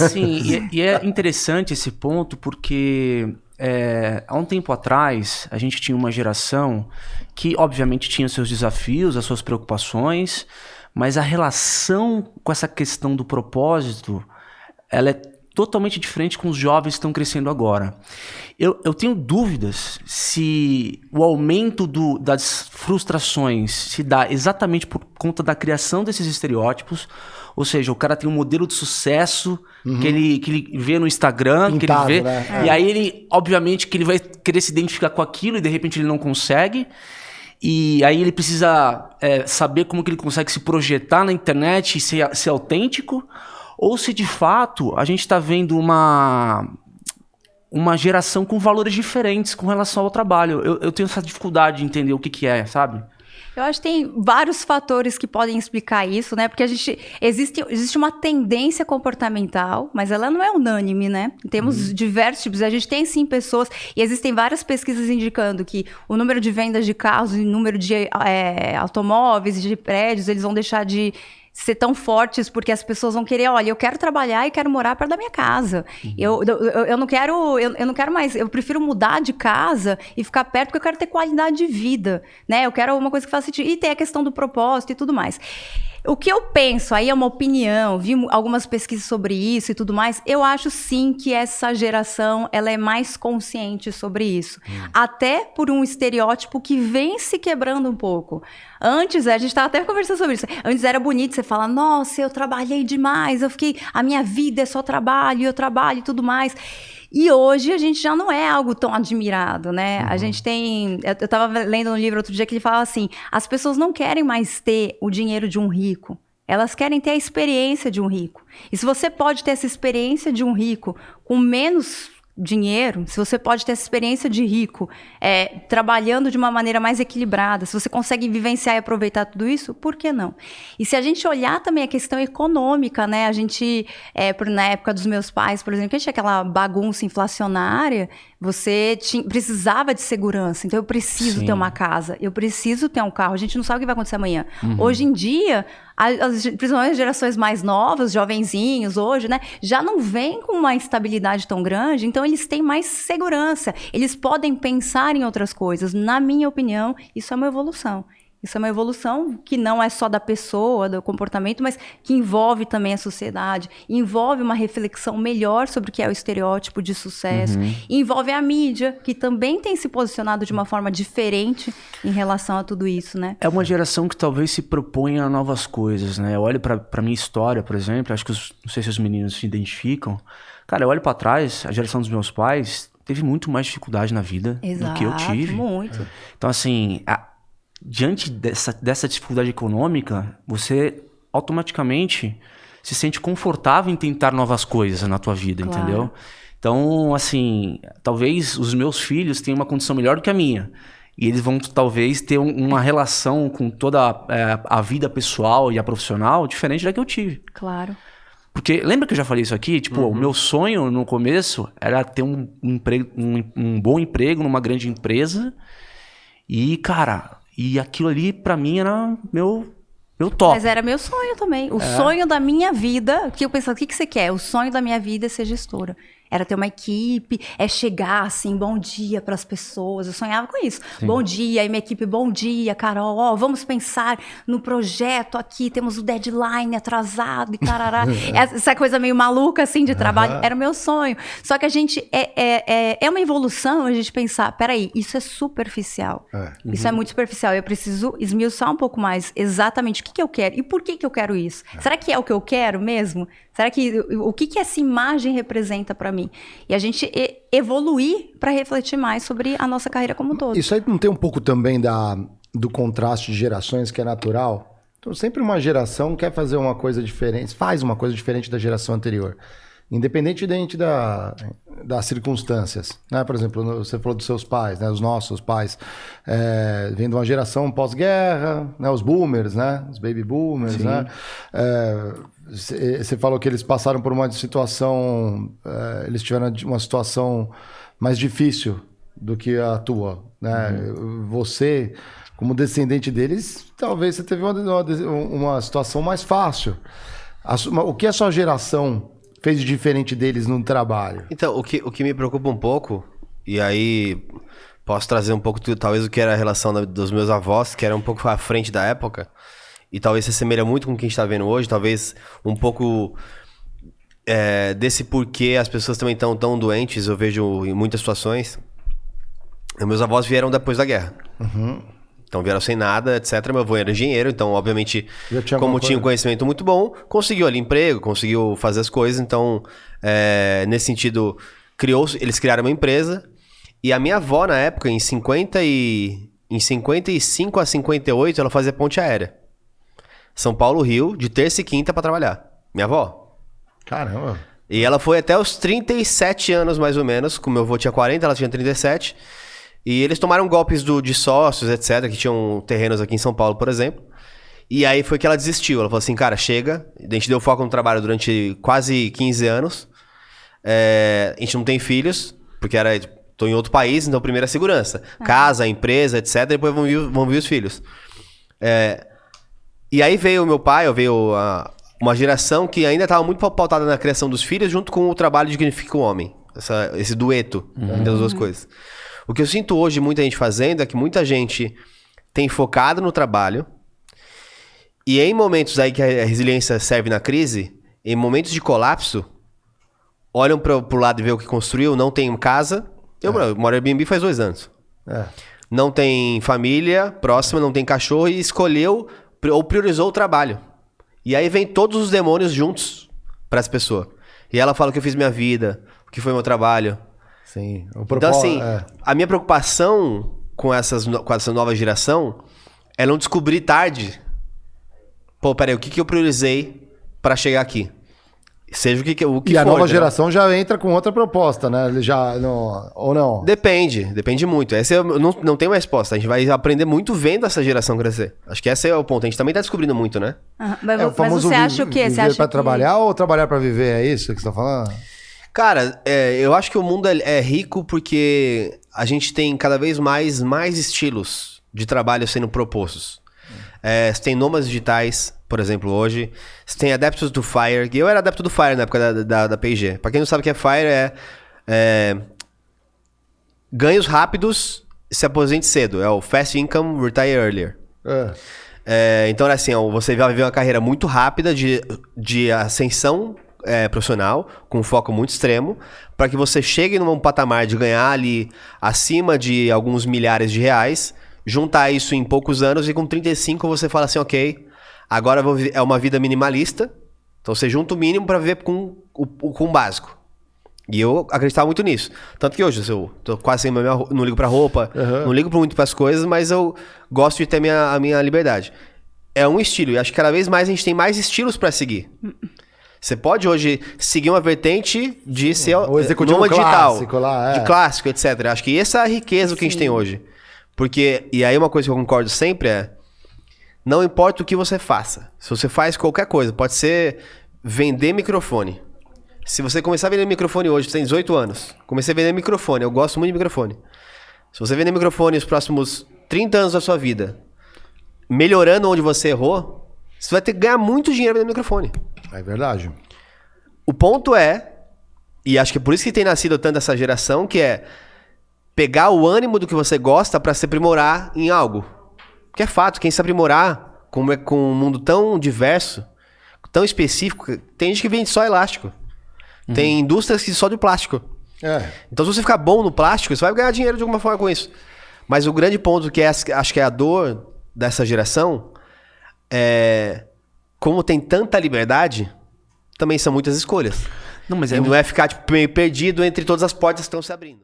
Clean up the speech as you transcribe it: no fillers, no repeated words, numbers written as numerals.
assim, e é interessante esse ponto porque há um tempo atrás a gente tinha uma geração que obviamente tinha seus desafios, as suas preocupações, mas a relação com essa questão do propósito, ela é totalmente diferente com os jovens que estão crescendo agora. Eu tenho dúvidas se o aumento das frustrações se dá exatamente por conta da criação desses estereótipos, ou seja, o cara tem um modelo de sucesso que ele vê no Instagram, pintado, que ele vê, né? e aí ele, obviamente, que ele vai querer se identificar com aquilo e de repente ele não consegue. E aí ele precisa saber como que ele consegue se projetar na internet e ser autêntico, ou se de fato a gente está vendo uma geração com valores diferentes com relação ao trabalho. Eu tenho essa dificuldade de entender o que é, sabe? Eu acho que tem vários fatores que podem explicar isso, né? Porque existe uma tendência comportamental, mas ela não é unânime, né? Temos diversos tipos. A gente tem, sim, pessoas... E existem várias pesquisas indicando que o número de vendas de carros e o número de automóveis, de prédios, eles vão deixar de ser tão fortes porque as pessoas vão querer, olha, eu quero trabalhar e quero morar perto da minha casa. Eu não quero mais, eu prefiro mudar de casa e ficar perto porque eu quero ter qualidade de vida, né? Eu quero uma coisa que faça sentido. E tem a questão do propósito e tudo mais. O que eu penso, aí é uma opinião, vi algumas pesquisas sobre isso e tudo mais, eu acho sim que essa geração, ela é mais consciente sobre isso. Até por um estereótipo que vem se quebrando um pouco. Antes, a gente estava até conversando sobre isso, antes era bonito você falar, nossa, eu trabalhei demais, a minha vida é só trabalho, eu trabalho e tudo mais. E hoje a gente já não é algo tão admirado, né? A gente tem... Eu estava lendo um livro outro dia que ele falava assim, as pessoas não querem mais ter o dinheiro de um rico, elas querem ter a experiência de um rico. E se você pode ter essa experiência de um rico com menos dinheiro, se você pode ter essa experiência de rico trabalhando de uma maneira mais equilibrada, se você consegue vivenciar e aproveitar tudo isso, por que não? E se a gente olhar também a questão econômica, né? A gente, na época dos meus pais, por exemplo, que tinha aquela bagunça inflacionária, você precisava de segurança. Então, eu preciso ter uma casa, eu preciso ter um carro. A gente não sabe o que vai acontecer amanhã. Hoje em dia, principalmente as gerações mais novas, jovenzinhos hoje, né, já não vêm com uma estabilidade tão grande, então eles têm mais segurança. Eles podem pensar em outras coisas. Na minha opinião, isso é uma evolução. Isso é uma evolução que não é só da pessoa, do comportamento, mas que envolve também a sociedade, envolve uma reflexão melhor sobre o que é o estereótipo de sucesso, envolve a mídia, que também tem se posicionado de uma forma diferente em relação a tudo isso, né? É uma geração que talvez se propõe a novas coisas, né? Eu olho pra minha história, por exemplo, acho que não sei se os meninos se identificam. Cara, eu olho pra trás, a geração dos meus pais teve muito mais dificuldade na vida do que eu tive. Muito. Então, assim... Diante dessa dificuldade econômica, você automaticamente se sente confortável em tentar novas coisas na tua vida, entendeu? Então, assim, talvez os meus filhos tenham uma condição melhor do que a minha. E eles vão, talvez, ter uma relação com toda a vida pessoal e a profissional diferente da que eu tive. Claro. Porque, lembra que eu já falei isso aqui? Tipo, o meu sonho no começo era ter um bom emprego numa grande empresa. E, cara... E aquilo ali, pra mim, era meu top. Mas era meu sonho também. O sonho da minha vida, que eu pensava, o que você quer? O sonho da minha vida é ser gestora. Era ter uma equipe, chegar assim, bom dia para as pessoas. Eu sonhava com isso. Sim. Bom dia, aí minha equipe, bom dia, Carol. Vamos pensar no projeto aqui, temos o deadline atrasado e tarará. Essa coisa meio maluca assim de trabalho, era o meu sonho. Só que a gente, é uma evolução a gente pensar, peraí, isso é superficial. Isso é muito superficial. Eu preciso esmiuçar um pouco mais exatamente o que eu quero e por que eu quero isso. Será que é o que eu quero mesmo? Será que o que essa imagem representa para mim? E a gente evoluir para refletir mais sobre a nossa carreira como um todo. Isso aí não tem um pouco também do contraste de gerações que é natural? Então, sempre uma geração quer fazer uma coisa diferente, faz uma coisa diferente da geração anterior. Independentemente das circunstâncias, né? Por exemplo, você falou dos seus pais, né? Os nossos pais, vem de uma geração pós-guerra, né? Os boomers, né? Os baby boomers, sim, né? Você falou que eles passaram por uma situação, eles tiveram uma situação mais difícil do que a tua, né? Você, como descendente deles, talvez você teve uma situação mais fácil. O que a sua geração fez de diferente deles no trabalho? Então, o que me preocupa um pouco, e aí posso trazer um pouco, talvez, o que era a relação dos meus avós, que era um pouco à frente da época, e talvez se assemelha muito com o que a gente está vendo hoje, talvez um pouco desse porquê as pessoas também estão tão doentes, eu vejo em muitas situações. Meus avós vieram depois da guerra. Então vieram sem nada, etc. Meu avô era engenheiro, então obviamente, como tinha um conhecimento muito bom, conseguiu ali emprego, conseguiu fazer as coisas. Então, nesse sentido, eles criaram uma empresa. E a minha avó, na época, em 55 a 58, ela fazia ponte aérea. São Paulo, Rio, de terça e quinta pra trabalhar. Minha avó. Caramba. E ela foi até os 37 anos, mais ou menos. Como meu avô tinha 40, ela tinha 37. E eles tomaram golpes de sócios, etc., que tinham terrenos aqui em São Paulo, por exemplo. E aí foi que ela desistiu. Ela falou assim, cara, chega. A gente deu foco no trabalho durante quase 15 anos. A gente não tem filhos, porque tô em outro país, então primeiro a segurança. Casa, empresa, etc., depois vão vir os filhos. E aí veio o meu pai, veio uma geração que ainda estava muito pautada na criação dos filhos, junto com o trabalho de dignifica o homem. Esse dueto entre as duas coisas. O que eu sinto hoje muita gente fazendo é que muita gente tem focado no trabalho e em momentos aí que a resiliência serve na crise, em momentos de colapso, olham pro lado e vê o que construiu, não tem casa. Eu moro em Airbnb faz 2 anos. Não tem família próxima, não tem cachorro e escolheu ou priorizou o trabalho. E aí vem todos os demônios juntos para essa pessoa. E ela fala o que eu fiz minha vida, o que foi meu trabalho. Sim. Então, assim, a minha preocupação com essa nova geração é não descobrir tarde. Pô, peraí, o que eu priorizei para chegar aqui? Seja o que for. E a nova geração já entra com outra proposta, né? Ou não? Depende muito. Essa eu não tem uma resposta. A gente vai aprender muito vendo essa geração crescer. Acho que esse é o ponto. A gente também tá descobrindo muito, né? Mas você acha o quê? Você acha pra trabalhar ou trabalhar pra viver? É isso que você tá falando? Cara, eu acho que o mundo é rico porque a gente tem cada vez mais estilos de trabalho sendo propostos. Você tem nômades digitais, por exemplo, hoje. Você tem adeptos do FIRE. Eu era adepto do FIRE na época da P&G. Pra quem não sabe o que é FIRE, ganhos rápidos, se aposente cedo. É o Fast Income, Retire Earlier. Então, assim, você vai viver uma carreira muito rápida de ascensão profissional, com um foco muito extremo, para que você chegue num patamar de ganhar ali acima de alguns milhares de reais, juntar isso em poucos anos e com 35 você fala assim, ok, agora é uma vida minimalista, então você junta o mínimo para viver com o básico. E eu acreditava muito nisso. Tanto que hoje eu tô quase sem não ligo pra roupa, não ligo muito pras coisas, mas eu gosto de ter a minha liberdade. É um estilo, e acho que cada vez mais a gente tem mais estilos para seguir. Você pode hoje seguir uma vertente de ser o executivo clássico lá, de clássico, etc. Acho que essa é a riqueza que a gente tem hoje. Porque, e aí uma coisa que eu concordo sempre não importa o que você faça. Se você faz qualquer coisa, pode ser vender microfone. Se você começar a vender microfone hoje, você tem 18 anos, comecei a vender microfone, eu gosto muito de microfone. Se você vender microfone nos próximos 30 anos da sua vida, melhorando onde você errou, você vai ter que ganhar muito dinheiro vendendo microfone. É verdade. O ponto e acho que é por isso que tem nascido tanto essa geração, que é pegar o ânimo do que você gosta para se aprimorar em algo. Porque é fato, quem se aprimorar, como é com um mundo tão diverso, tão específico, tem gente que vende só elástico. Tem indústrias que só de plástico. Então se você ficar bom no plástico, você vai ganhar dinheiro de alguma forma com isso. Mas o grande ponto que acho que é a dor dessa geração como tem tanta liberdade, também são muitas escolhas. Não é ficar meio perdido entre todas as portas que estão se abrindo.